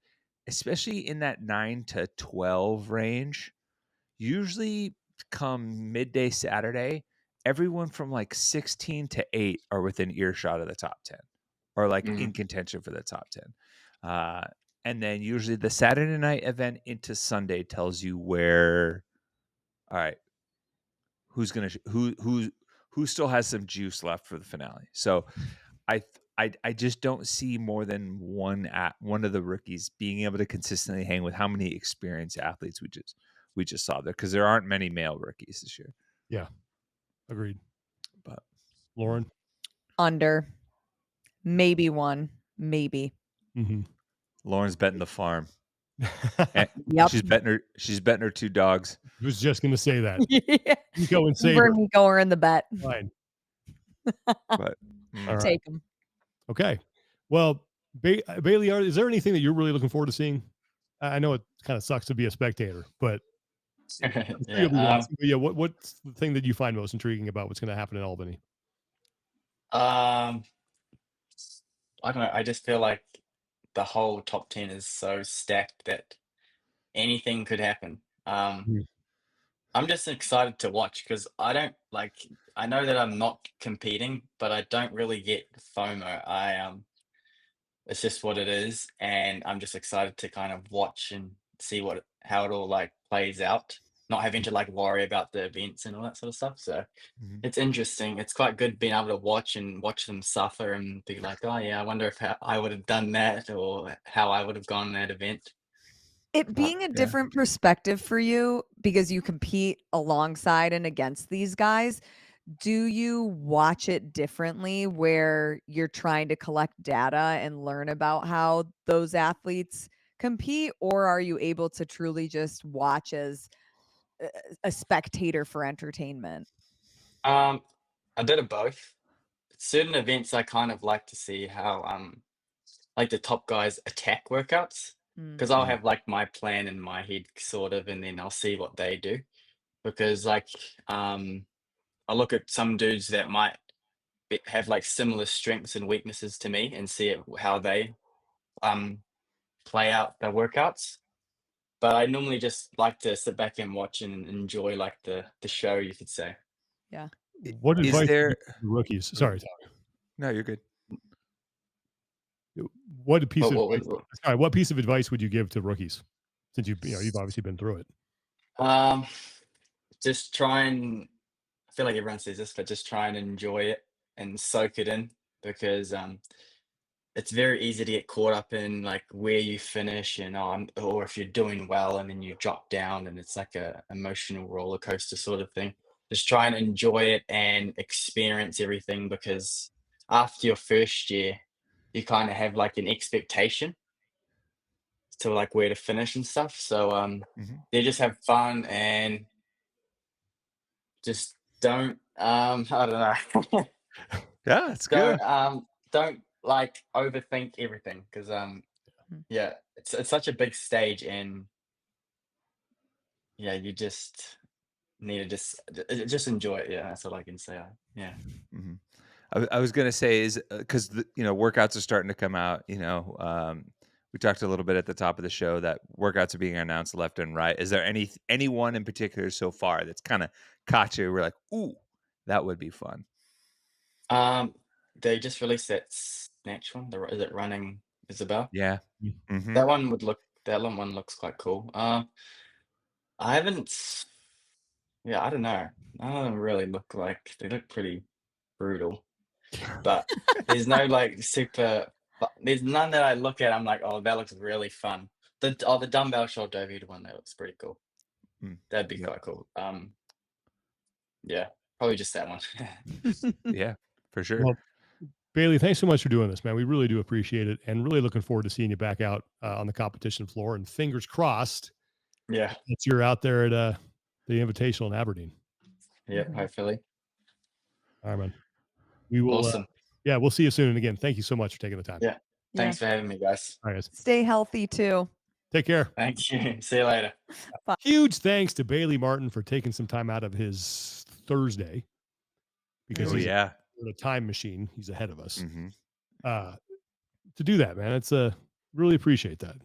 especially in that 9 to 12 range. Usually come midday Saturday, everyone from like 16 to 8 are within earshot of the top 10 or like in contention for the top 10. And then usually the Saturday night event into Sunday tells you where, all right, who's going to, who still has some juice left for the finale. So I just don't see more than one of the rookies being able to consistently hang with how many experienced athletes we just saw there, because there aren't many male rookies this year. Yeah, agreed. But Lauren, Under. Maybe one. Maybe. mm-hmm. Lauren's betting the farm. And Yep. she's betting her 2 dogs. I was just going to say that. Yeah. Nico and Bring Saber. Nico are in the bet. Fine. But All right. Take them. Okay. Well, Bailey, is there anything that you're really looking forward to seeing? I know it kind of sucks to be a spectator, but what's the thing that you find most intriguing about what's going to happen in Albany? I don't know. I just feel like the whole top 10 is so stacked that anything could happen. I'm just excited to watch because I know that I'm not competing, but I don't really get FOMO. It's just what it is, and I'm just excited to kind of watch and see how it all like plays out, not having to like worry about the events and all that sort of stuff. So it's interesting. It's quite good being able to watch them suffer and be like, oh yeah, I wonder if I would have done that or how I would have gone that event. It being a different perspective for you because you compete alongside and against these guys, do you watch it differently where you're trying to collect data and learn about how those athletes compete, or are you able to truly just watch as a spectator for entertainment? A bit of both. Certain events I kind of like to see how like the top guys attack workouts, because I'll have like my plan in my head sort of, and then I'll see what they do. Because like I look at some dudes that might have like similar strengths and weaknesses to me and see how they play out their workouts. But I normally just like to sit back and watch and enjoy like the show, you could say. Yeah. What Is advice there to rookies? Sorry, Tyler. No, you're good. What piece of What- sorry, what piece of advice would you give to rookies, since you've obviously been through it? Just try and, I feel like everyone says this, but just try and enjoy it and soak it in, because it's very easy to get caught up in like where you finish and or if you're doing well and then you drop down, and it's like a emotional roller coaster sort of thing. Just try and enjoy it and experience everything, because after your first year, you kind of have like an expectation to like where to finish and stuff. So they just have fun and just don't I don't know. Yeah, it's good. Don't like overthink everything, because yeah, it's such a big stage, and yeah, you just need to just enjoy it. Yeah, that's all I can say. Yeah. Mhm. I was gonna say is because workouts are starting to come out. We talked a little bit at the top of the show that workouts are being announced left and right. Is there anyone in particular so far that's kind of caught you? We're like, ooh, that would be fun. They just released that snatch one. Is it Running Isabel? Yeah. That one looks quite cool. I haven't. Yeah, I don't know. None of them really look like they look pretty brutal, but there's no like super. There's none that I look at. I'm like, oh, that looks really fun. The dumbbell shot David one, that looks pretty cool. That'd be Yep. quite cool. Yeah, probably just that one. Yeah, for sure. Well, Bayley, thanks so much for doing this, man. We really do appreciate it, and really looking forward to seeing you back out on the competition floor. And fingers crossed Yeah, that you're out there at the Invitational in Aberdeen. yeah, hopefully. All right, man. We will. Awesome. Yeah, we'll see you soon. And again, thank you so much for taking the time. Yeah. Thanks for having me, guys. All right, guys. Stay healthy too. Take care. Thank you. See you later. Huge thanks to Bayley Martin for taking some time out of his Thursday because Oh he's yeah. in a time machine. He's ahead of us. Mm-hmm. To do that, man. It's really appreciate that.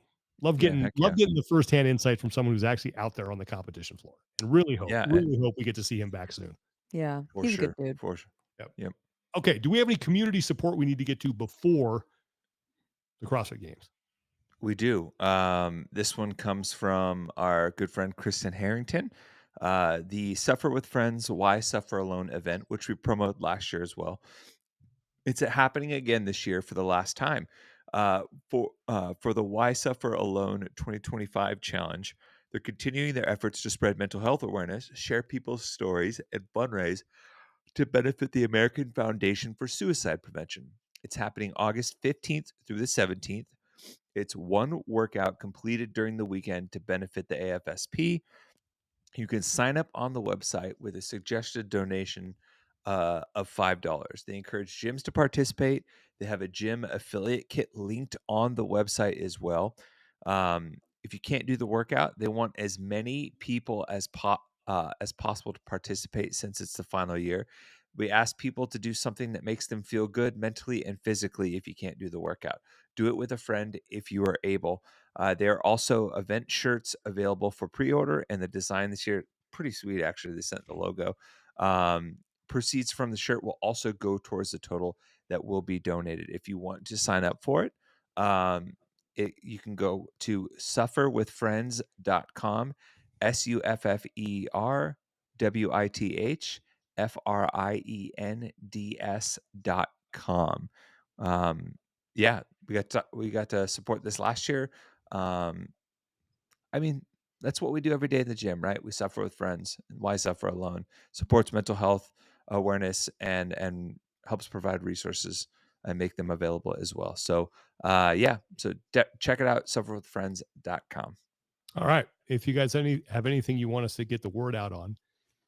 Love getting the firsthand insight from someone who's actually out there on the competition floor, and really hope we get to see him back soon. Yeah, For he's sure. a good dude. For sure. Yep. Okay, do we have any community support we need to get to before the CrossFit Games? We do. This one comes from our good friend Kristen Harrington. The Suffer with Friends, Why Suffer Alone event, which we promoted last year as well. It's happening again this year for the last time. For the Why Suffer Alone 2025 challenge, they're continuing their efforts to spread mental health awareness, share people's stories, and fundraise to benefit the American Foundation for Suicide Prevention. It's happening August 15th through the 17th. It's one workout completed during the weekend to benefit the AFSP. You can sign up on the website with a suggested donation of $5. They encourage gyms to participate. They have a gym affiliate kit linked on the website as well. If you can't do the workout, they want as many people as possible to participate since it's the final year. We ask people to do something that makes them feel good mentally and physically if you can't do the workout. Do it with a friend if you are able. There are also event shirts available for pre-order, and the design this year, pretty sweet actually. They sent the logo. Proceeds from the shirt will also go towards the total that will be donated. If you want to sign up for it, you can go to sufferwithfriends.com, SUFFERWITHFRIENDS.com. Yeah, we got to support this last year. I mean, that's what we do every day in the gym, right? We suffer with friends. And why suffer alone? Supports mental health awareness and helps provide resources and make them available as well. So check it out, sufferwithfriends.com. All right. If you guys have anything you want us to get the word out on,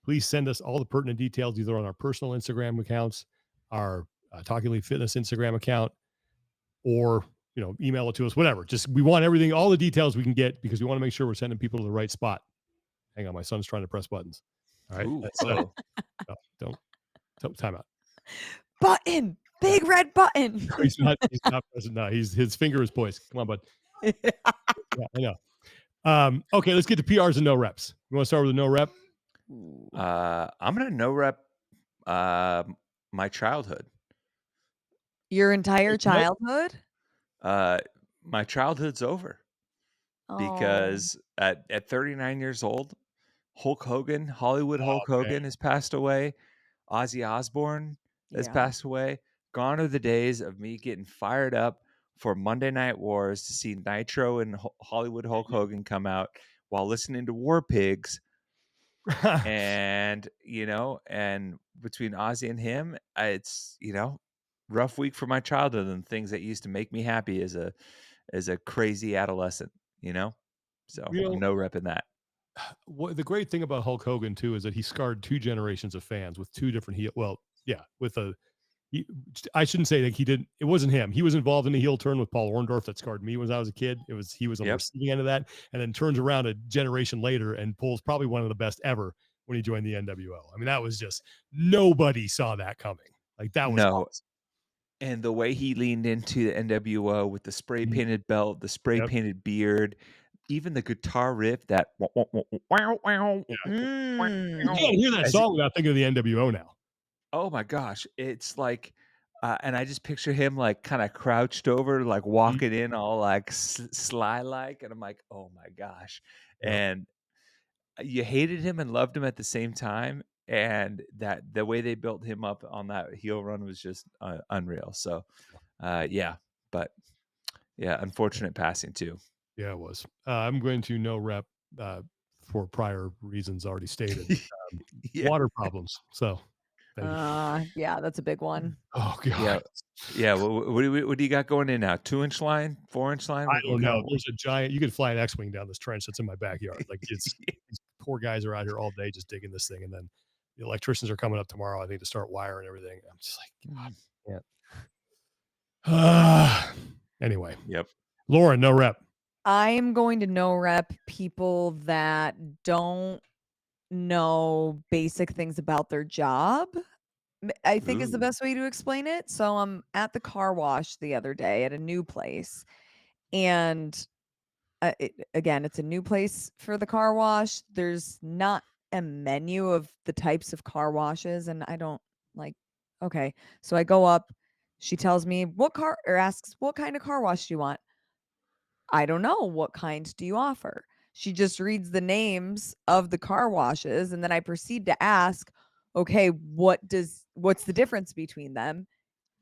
please send us all the pertinent details either on our personal Instagram accounts, our Talking Elite Fitness Instagram account, or email it to us, whatever. Just we want everything, all the details we can get, because we want to make sure we're sending people to the right spot. Hang on, my son's trying to press buttons. All right. Ooh, no, don't time out. Button, big red button. No, he's not pressing. No, his finger is poised. Come on, bud. Yeah, I know. Okay, let's get to PRs and no reps. You want to start with a no rep? I'm gonna no rep my childhood. Your entire childhood? My childhood's over because at 39 years old, Hollywood Hulk Hogan has passed away. Ozzy Osbourne has passed away. Gone are the days of me getting fired up for Monday Night Wars to see Nitro and Hollywood Hulk Hogan come out while listening to War Pigs. And between Ozzy and him, it's rough week for my childhood and things that used to make me happy as a crazy adolescent. So I'm no repping that. What the great thing about Hulk Hogan too is that he scarred two generations of fans with two different I shouldn't say that he didn't. It wasn't him. He was involved in the heel turn with Paul Orndorff that scarred me when I was a kid. He was on the receiving end of that, and then turns around a generation later and pulls probably one of the best ever when he joined the NWO. I mean, that was just nobody saw that coming. Like that was awesome. And the way he leaned into the NWO with the spray painted belt, the spray painted beard, even the guitar riff that you can't hear that song without thinking of the NWO now. Oh my gosh. It's like, and I just picture him like kind of crouched over, like walking in all like sly like, and I'm like, oh my gosh. And you hated him and loved him at the same time. And that the way they built him up on that heel run was just unreal. So, unfortunate passing too. Yeah, it was. I'm going to no rep for prior reasons already stated. Yeah. water problems. So, Yeah, that's a big one. oh god, Yeah. Yeah. What do you got going in now? 2-inch line, 4-inch line? I What don't kind know. of? There's a giant. You could fly an X-wing down this trench that's in my backyard. Like these poor guys are out here all day just digging this thing, and then the electricians are coming up tomorrow. I think to start wiring everything. I'm just like, God. Anyway, Yep. Lauren, no rep. I'm going to no rep people that don't know basic things about their job. I think is the Ooh. best way to explain it. So I'm at the car wash the other day at a new place, and again, it's a new place for the car wash. There's not a menu of the types of car washes, and I don't like. Okay, so I go up. She tells me asks what kind of car wash do you want. I don't know. What kind do you offer? She just reads the names of the car washes, and then I proceed to ask, okay, what's the difference between them?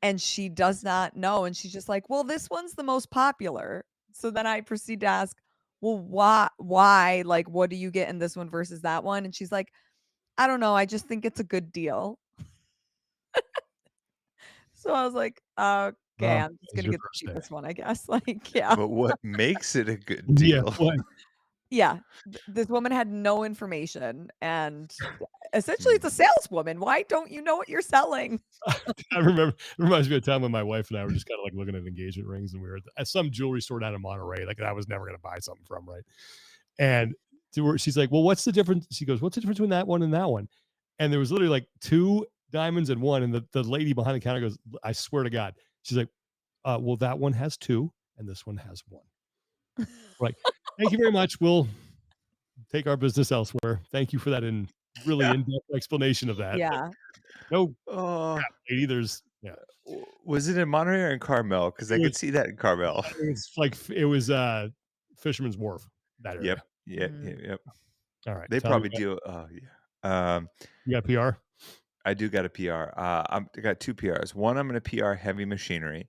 And she does not know. And she's just like, well, this one's the most popular. So then I proceed to ask, well, why? Like, what do you get in this one versus that one? And she's like, I don't know. I just think it's a good deal. So I was like, okay, I'm just It's gonna your get the first day. cheapest one, I guess. Like, yeah. But what makes it a good Yeah. deal? What? Yeah, this woman had no information, and essentially it's a saleswoman. Why don't you know what you're selling? I remember. It reminds me of a time when my wife and I were just kind of like looking at engagement rings, and we were at some jewelry store down in Monterey. Like I was never going to buy something from, right? And she's like, "Well, what's the difference?" She goes, "What's the difference between that one and that one?" And there was literally like 2 diamonds in one. And the lady behind the counter goes, "I swear to God," she's like, "Well, that one has 2, and this one has 1." We're like, "Thank you very much. We'll take our business elsewhere. Thank you for that really in-depth explanation of that." Like, Yeah. no Oh, crap, lady. There's was it in Monterey or in Carmel? Because I could see that in Carmel. it was Fisherman's Wharf, that area. Yep. Yeah. Yep. All right. They Tell me probably about- do. Oh yeah. You got PR? I do got a PR. I got 2 PRs. One, I'm going to PR heavy machinery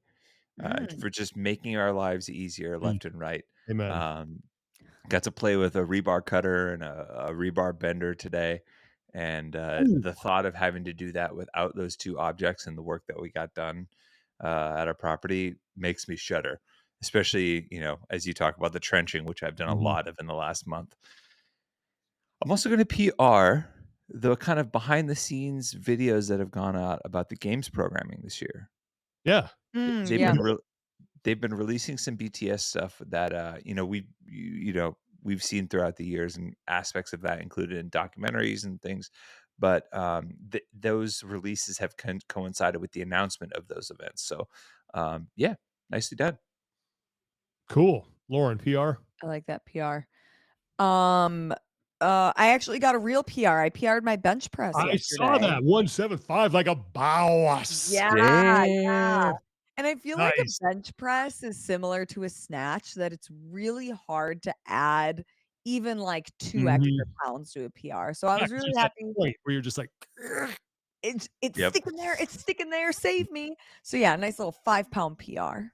for just making our lives easier left and right. Amen. Got to play with a rebar cutter and a rebar bender today. And the thought of having to do that without those 2 objects and the work that we got done at our property makes me shudder, especially, as you talk about the trenching, which I've done a lot of in the last month. I'm also going to PR the kind of behind the scenes videos that have gone out about the games programming this year. Yeah. They've been releasing some BTS stuff that we've seen throughout the years, and aspects of that included in documentaries and things. But those releases have coincided with the announcement of those events. So, nicely done. Cool. Lauren, PR? I like that PR. I actually got a real PR. I PR'd my bench press I yesterday. saw that 175 like a boss. Yeah. And I feel like Nice. a bench press is similar to a snatch, that it's really hard to add even like 2 extra pounds to a PR. So I was really happy. Point where you're just like, It's Yep. sticking there. It's sticking there. Save me. So yeah, nice little 5-pound PR.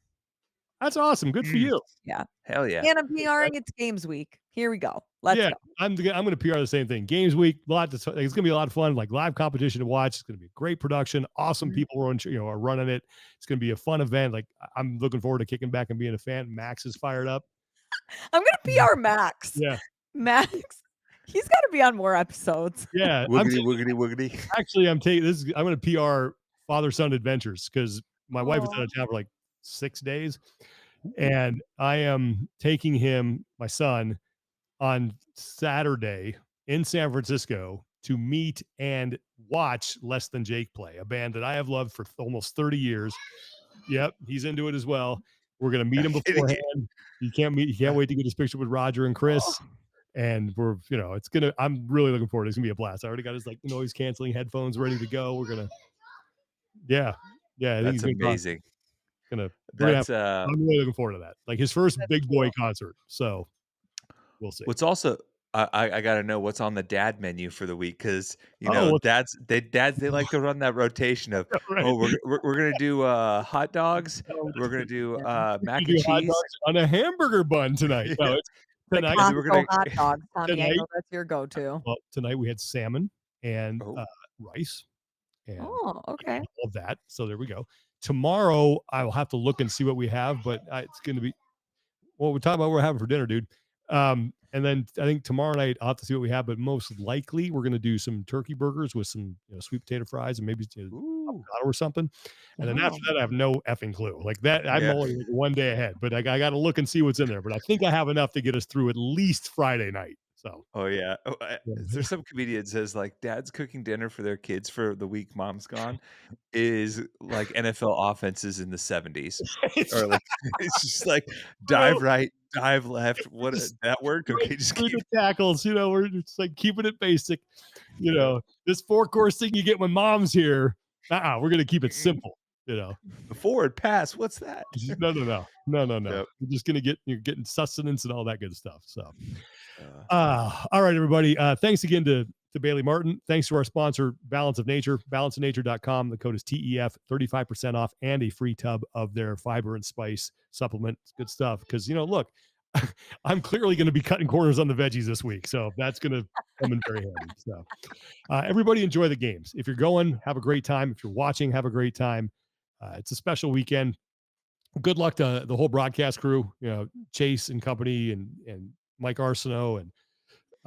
that's awesome. Good for you. Yeah. Hell yeah. And I'm PRing. It's games week. Here we go. Let's go. I'm going to PR the same thing. Games week, it's going to be a lot of fun, like live competition to watch. It's going to be a great production. Awesome people are running it. It's going to be a fun event. Like I'm looking forward to kicking back and being a fan. Max is fired up. I'm going to PR Max. Yeah. Max. He's got to be on more episodes. Yeah. Wiggity. Actually, I'm going to PR father-son adventures because my wife is out of town for like 6 days. And I am taking my son, on Saturday in San Francisco to meet and watch Less Than Jake play, a band that I have loved for almost 30 years. Yep, he's into it as well. We're going to meet him beforehand. He can't wait to get his picture with Roger and Chris. And I'm really looking forward. It's going to be a blast. I already got his noise canceling headphones ready to go. We're going to, yeah. I think That's amazing. I'm really looking forward to that. Like his first big boy concert. So we'll see. What's also I got to know what's on the dad menu for the week, because dads they like to run that rotation of we're gonna do hot dogs, we're gonna do mac and cheese on a hamburger bun tonight. No, it's tonight. We're gonna hot dogs, Tommy. I know that's your go-to. Well, tonight we had salmon and rice and okay. all of that. So there we go. Tomorrow I will have to look and see what we have, but it's going to be, well, we're talking about what we're having for dinner, dude. And then I think tomorrow night I'll have to see what we have, but most likely we're going to do some turkey burgers with some sweet potato fries and maybe avocado or something. And then after that, I have no effing clue. Like that, I'm only like one day ahead, but I got to look and see what's in there. But I think I have enough to get us through at least Friday night. So. Oh yeah. There's some comedian says like dad's cooking dinner for their kids for the week mom's gone is like NFL offenses in the 70s. Or like it's just like dive right, dive left. What that worked? Okay, just keep the tackles. We're just like keeping it basic. This 4-course thing you get when mom's here. We're gonna keep it simple. The forward pass. What's that? No. Yep. You're getting sustenance and all that good stuff. So, all right, everybody. Thanks again to Bayley Martin. Thanks to our sponsor, Balance of Nature, balanceofnature.com. The code is TEF, 35% off and a free tub of their fiber and spice supplement. It's good stuff. Because, look, I'm clearly going to be cutting corners on the veggies this week. So that's going to come in very handy. So everybody enjoy the games. If you're going, have a great time. If you're watching, have a great time. It's a special weekend. Good luck to the whole broadcast crew, Chase and company and Mike Arsenault and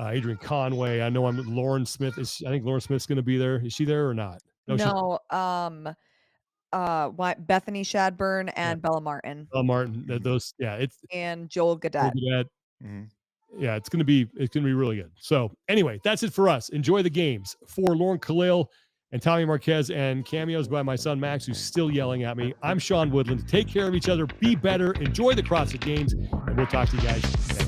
Adrian Conway. I know Lauren Smith. I think Lauren Smith's going to be there. Is she there or not? No. Bethany Shadburn and Bella Martin. Bella Martin. Those. Yeah. And Joel Gadet. Mm-hmm. Yeah, it's gonna be really good. So anyway, that's it for us. Enjoy the games. For Lauren Khalil and Tommy Marquez and cameos by my son Max, who's still yelling at me. I'm Sean Woodland. Take care of each other. Be better. Enjoy the CrossFit Games, and we'll talk to you guys next